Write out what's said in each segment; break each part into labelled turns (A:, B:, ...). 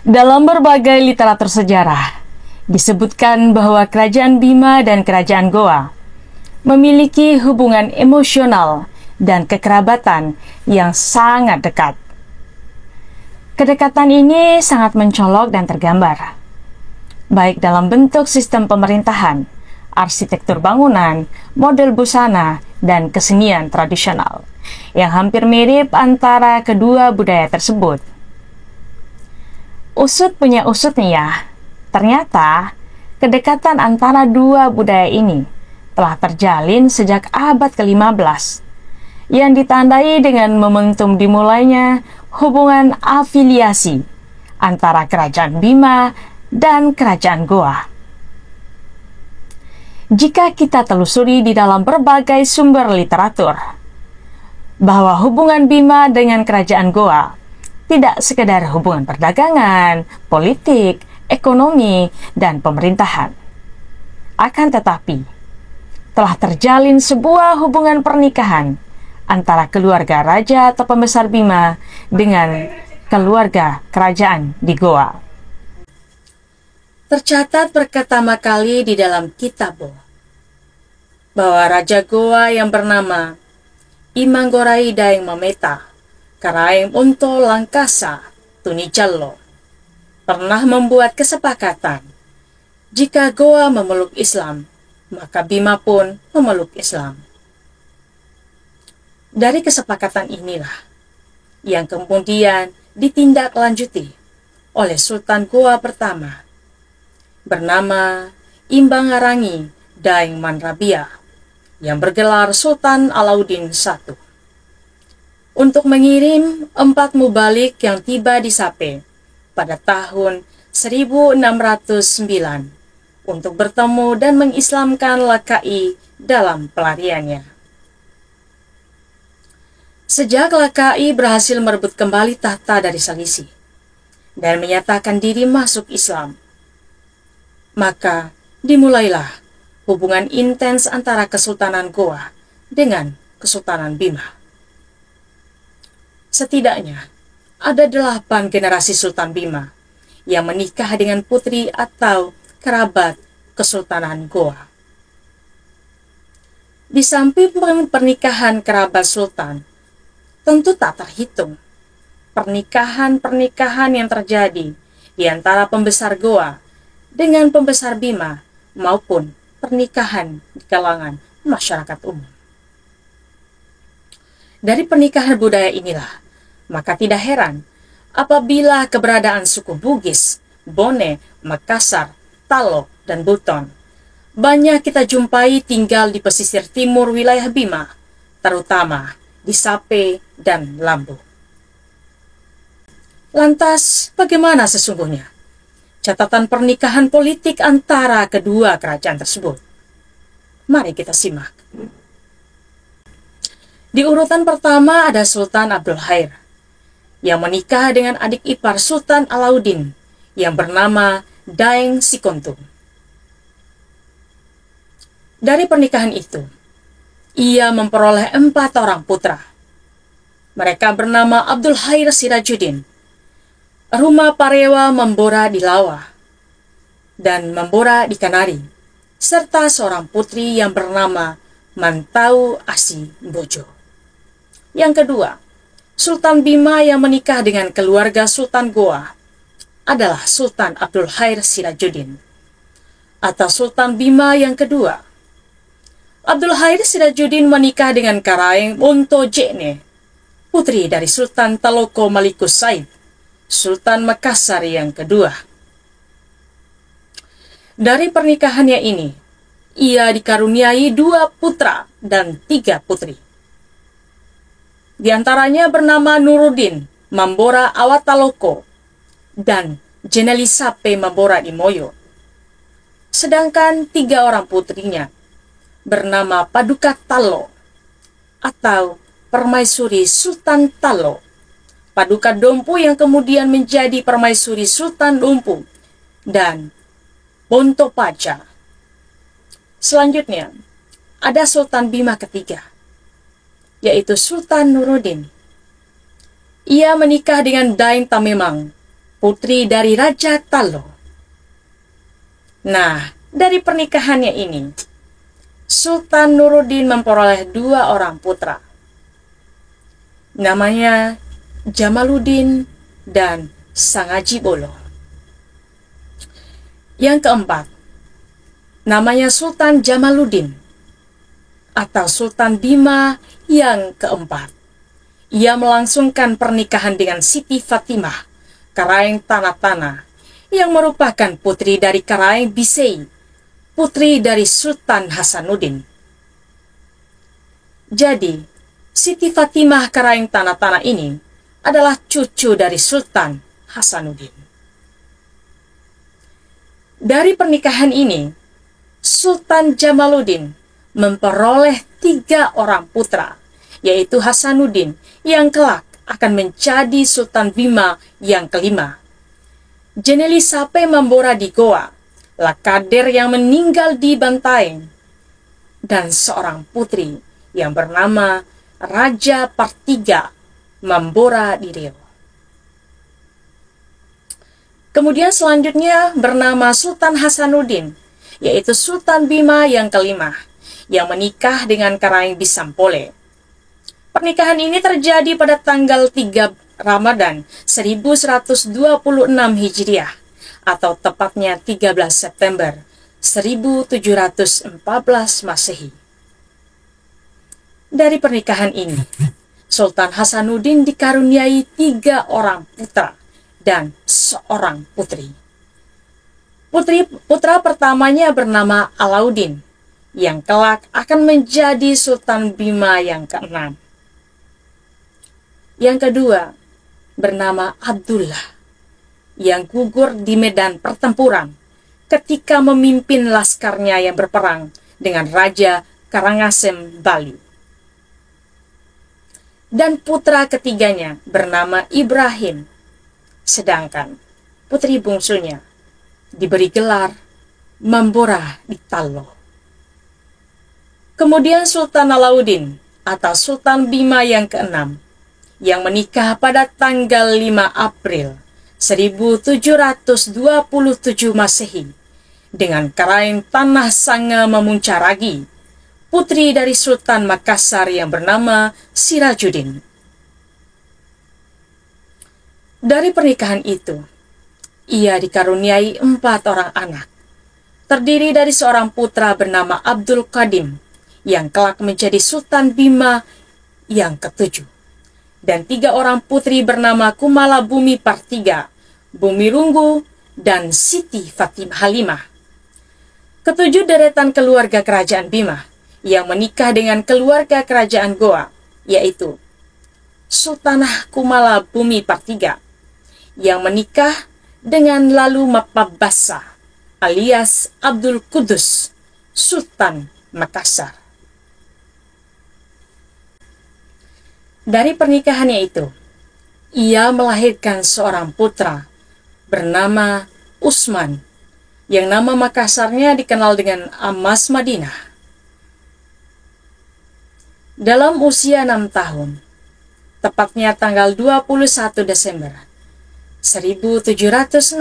A: Dalam berbagai literatur sejarah, disebutkan bahwa Kerajaan Bima dan Kerajaan Goa memiliki hubungan emosional dan kekerabatan yang sangat dekat. Kedekatan ini sangat mencolok dan tergambar, baik dalam bentuk sistem pemerintahan, arsitektur bangunan, model busana, dan kesenian tradisional yang hampir mirip antara kedua budaya tersebut. Usut punya usut nih ya, ternyata kedekatan antara dua budaya ini telah terjalin sejak abad ke-15 yang ditandai dengan momentum dimulainya hubungan afiliasi antara Kerajaan Bima dan Kerajaan Goa. Jika kita telusuri di dalam berbagai sumber literatur, bahwa hubungan Bima dengan Kerajaan Goa tidak sekedar hubungan perdagangan, politik, ekonomi, dan pemerintahan. Akan tetapi, telah terjalin sebuah hubungan pernikahan antara keluarga raja atau pembesar Bima dengan keluarga kerajaan di Goa. Tercatat pertama kali di dalam Kitab bahwa Raja Goa yang bernama Imanggorai Daeng Mameta Karaeng Unto Langkasa Tunijallo pernah membuat kesepakatan jika Goa memeluk Islam, maka Bima pun memeluk Islam. Dari kesepakatan inilah yang kemudian ditindaklanjuti oleh Sultan Goa pertama bernama Imbangarangi Daeng Manrabia yang bergelar Sultan Alauddin I untuk mengirim 4 mubalik yang tiba di Sape pada tahun 1609 untuk bertemu dan mengislamkan Lakai dalam pelariannya. Sejak Lakai berhasil merebut kembali tahta dari Salisi dan menyatakan diri masuk Islam, maka dimulailah hubungan intens antara Kesultanan Goa dengan Kesultanan Bima. Setidaknya ada 8 generasi Sultan Bima yang menikah dengan putri atau kerabat Kesultanan Goa. Di samping pernikahan kerabat Sultan, tentu tak terhitung pernikahan-pernikahan yang terjadi di antara pembesar Goa dengan pembesar Bima maupun pernikahan di kalangan masyarakat umum. Dari pernikahan budaya inilah, maka tidak heran apabila keberadaan suku Bugis, Bone, Makassar, Talo, dan Buton banyak kita jumpai tinggal di pesisir timur wilayah Bima, terutama di Sape dan Lambu. Lantas, bagaimana sesungguhnya catatan pernikahan politik antara kedua kerajaan tersebut? Mari kita simak. Di urutan pertama ada Sultan Abdul Khair yang menikah dengan adik ipar Sultan Alauddin yang bernama Daeng Sikontu. Dari pernikahan itu, ia memperoleh 4 orang putra. Mereka bernama Abdul Khair Sirajuddin, Ruma Parewa Membora di Lawa, dan Membora di Kanari, serta seorang putri yang bernama Mantau Asi Bojo. Yang kedua, Sultan Bima yang menikah dengan keluarga Sultan Goa adalah Sultan Abdul Khair Sirajuddin, atau Sultan Bima yang kedua. Abdul Khair Sirajuddin menikah dengan Karaeng Unto Jekne, putri dari Sultan Taloko Malikus Said, Sultan Makassar yang kedua. Dari pernikahannya ini, ia dikaruniai 2 putra dan 3 putri. Di antaranya bernama Nuruddin Mambora Awataloko dan Jeneli Sape Mambora di Moyo. Sedangkan 3 orang putrinya bernama Paduka Talo atau Permaisuri Sultan Talo, Paduka Dompu yang kemudian menjadi Permaisuri Sultan Dompu, dan Bonto Paca. Selanjutnya, ada Sultan Bima ketiga, yaitu Sultan Nuruddin. Ia menikah dengan Daeng Tamemang, putri dari Raja Tallo. Nah, dari pernikahannya ini, Sultan Nuruddin memperoleh 2 orang putra. Namanya Jamaluddin dan Sangaji Bolo. Yang keempat, namanya Sultan Jamaluddin atau Sultan Bima yang keempat. Ia melangsungkan pernikahan dengan Siti Fatimah, Karaeng Tanah yang merupakan putri dari Karaeng Bisei, putri dari Sultan Hasanuddin. Jadi, Siti Fatimah Karaeng Tanah ini adalah cucu dari Sultan Hasanuddin. Dari pernikahan ini, Sultan Jamaluddin memperoleh 3 orang putra, yaitu Hasanuddin yang kelak akan menjadi Sultan Bima yang kelima, Jeneli Sape Mambora di Goa, Lakader yang meninggal di Bantaeng, dan seorang putri yang bernama Raja Partiga Mambora di Riau. Kemudian selanjutnya bernama Sultan Hasanuddin, yaitu Sultan Bima yang kelima, yang menikah dengan Karaeng Bisampole. Pernikahan ini terjadi pada tanggal 3 Ramadan 1126 Hijriah, atau tepatnya 13 September 1714 Masehi. Dari pernikahan ini, Sultan Hasanuddin dikaruniai 3 orang putra dan seorang putri. Putra pertamanya bernama Alauddin, yang kelak akan menjadi Sultan Bima yang keenam. Yang kedua bernama Abdullah, yang gugur di medan pertempuran ketika memimpin laskarnya yang berperang dengan Raja Karangasem Bali. Dan putra ketiganya bernama Ibrahim, sedangkan putri bungsunya diberi gelar Mambora di Tallo. Kemudian Sultan Alauddin atau Sultan Bima yang keenam, yang menikah pada tanggal 5 April 1727 Masehi dengan Karaeng Tanah Sanga Memuncaragi, putri dari Sultan Makassar yang bernama Sirajuddin. Dari pernikahan itu, ia dikaruniai 4 orang anak, terdiri dari seorang putra bernama Abdul Qadim, yang kelak menjadi Sultan Bima yang ke-7, dan 3 orang putri bernama Kumala Bumi Partiga, Bumi Runggu, dan Siti Fatimah Halimah. Ke-7 deretan keluarga kerajaan Bima, yang menikah dengan keluarga kerajaan Goa, yaitu Sultanah Kumala Bumi Partiga, yang menikah dengan Lalu Mapabasa alias Abdul Kudus, Sultan Makassar. Dari pernikahannya itu, ia melahirkan seorang putra bernama Usman, yang nama Makassarnya dikenal dengan Amas Madinah. Dalam usia 6 tahun, tepatnya tanggal 21 Desember 1763,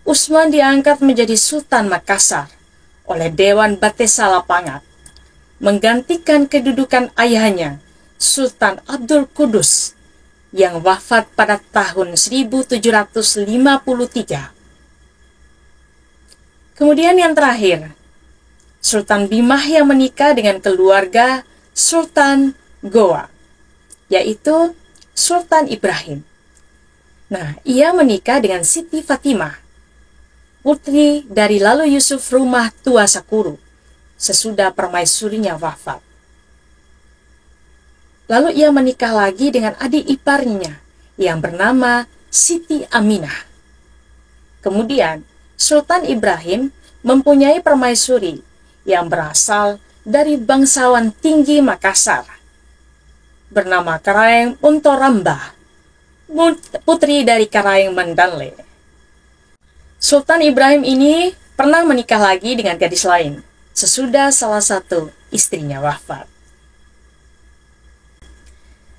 A: Usman diangkat menjadi Sultan Makassar oleh Dewan Batesa Lapangat, menggantikan kedudukan ayahnya, Sultan Abdul Kudus, yang wafat pada tahun 1753. Kemudian yang terakhir, Sultan Bimah yang menikah dengan keluarga Sultan Goa, yaitu Sultan Ibrahim. Nah, ia menikah dengan Siti Fatimah, putri dari Lalu Yusuf Rumah Tua Sakuru, sesudah permaisurinya wafat. Lalu ia menikah lagi dengan adik iparnya yang bernama Siti Aminah. Kemudian, Sultan Ibrahim mempunyai permaisuri yang berasal dari bangsawan tinggi Makassar, bernama Karaeng Untoramba, putri dari Karaeng Mandanle. Sultan Ibrahim ini pernah menikah lagi dengan gadis lain sesudah salah satu istrinya wafat.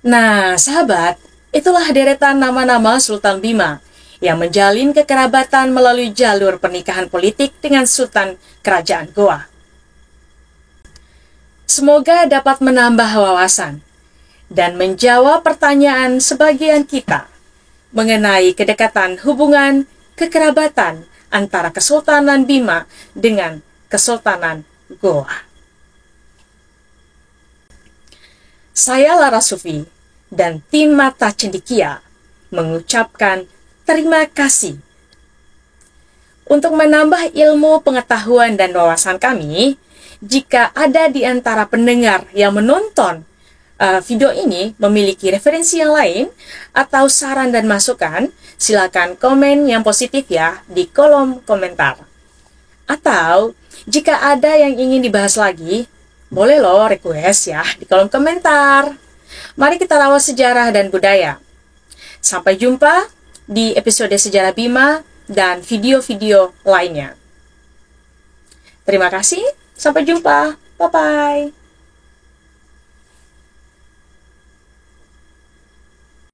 A: Nah, sahabat, Itulah deretan nama-nama Sultan Bima yang menjalin kekerabatan melalui jalur pernikahan politik dengan Sultan Kerajaan Goa. Semoga dapat menambah wawasan dan menjawab pertanyaan sebagian kita mengenai kedekatan hubungan kekerabatan antara Kesultanan Bima dengan Kesultanan Goa. Saya Lara Sufi dan tim Mata Cendekia mengucapkan terima kasih. Untuk menambah ilmu pengetahuan dan wawasan kami, jika ada di antara pendengar yang menonton video ini memiliki referensi yang lain atau saran dan masukan, silakan komen yang positif ya di kolom komentar. Atau jika ada yang ingin dibahas lagi, boleh loh request ya di kolom komentar. Mari kita rawat sejarah dan budaya. Sampai jumpa di episode Sejarah Bima dan video-video lainnya. Terima kasih, sampai jumpa. Bye-bye.